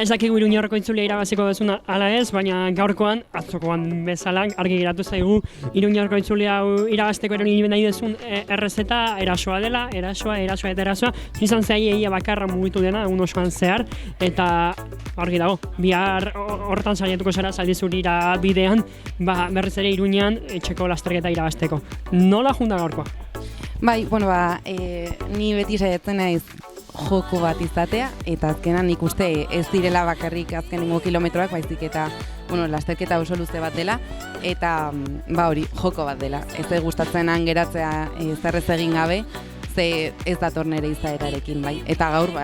dakigu Iruñerreko itzulia irabaziko duzun ala ez, baina gaurkoan, atzokoan bezala, argi geratu zaigu Iruñerreko itzulia hau irabazteko erori nahi duzun errezeta erasoa dela, erasoa. Izan egia bakarra mugitu dena, egun osoan zehar, eta argi dago, bihar hortan saiatuko zara Zaldizurira bidean, berriz ere Iruñean etxeko lasterketa irabazteko. Nola junda gaurkoa? Bai, ni beti saiatzen naiz joko bat izatea, eta azkenan nik uste ez direla bakarrik azkenengo kilometroak, baizik eta lasterketa oso luze bat dela, eta hori, joko bat dela. Ez gustatzen geratzea zerrez egin gabe, ze ez dator nire izaerarekin, bai. Eta gaur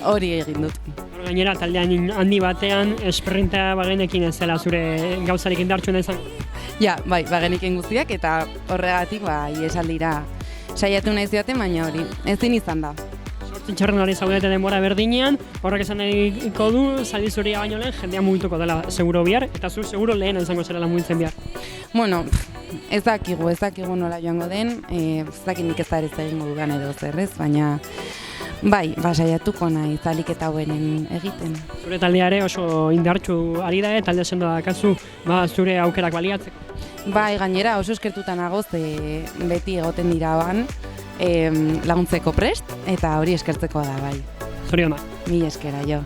hori egin dut. Gainera, taldean handi batean, esprinta bagenekin ez zela zure gauzarik indartsuena izan? Ja, bai, bagenekin guztiak, eta horregatik, iesaldira saiatu nahi zioten, baina hori, ezin izan da. Txarren hori zaudete denbora berdinean, horrek esan nahiko du, Zaldizuria baino lehen, jendea mugituko dela seguro bihar, eta zu seguro lehen izango zerela mugitzen bihar. Ez dakigu nola joango den, ez dakit nik ez da ere egingo dugan edo zerrez, baina bai, saiatuko nahi zalik eta hoenen egiten. Zure taldeare oso indartsu ari da, talde sendo dakazu, zure aukerak baliatzeko. Bai, gainera oso eskertuta nagoz, beti egoten dira laguntzeko prest, eta hori eskertzeko da, bai. Zorionak. Mila eskera, jo.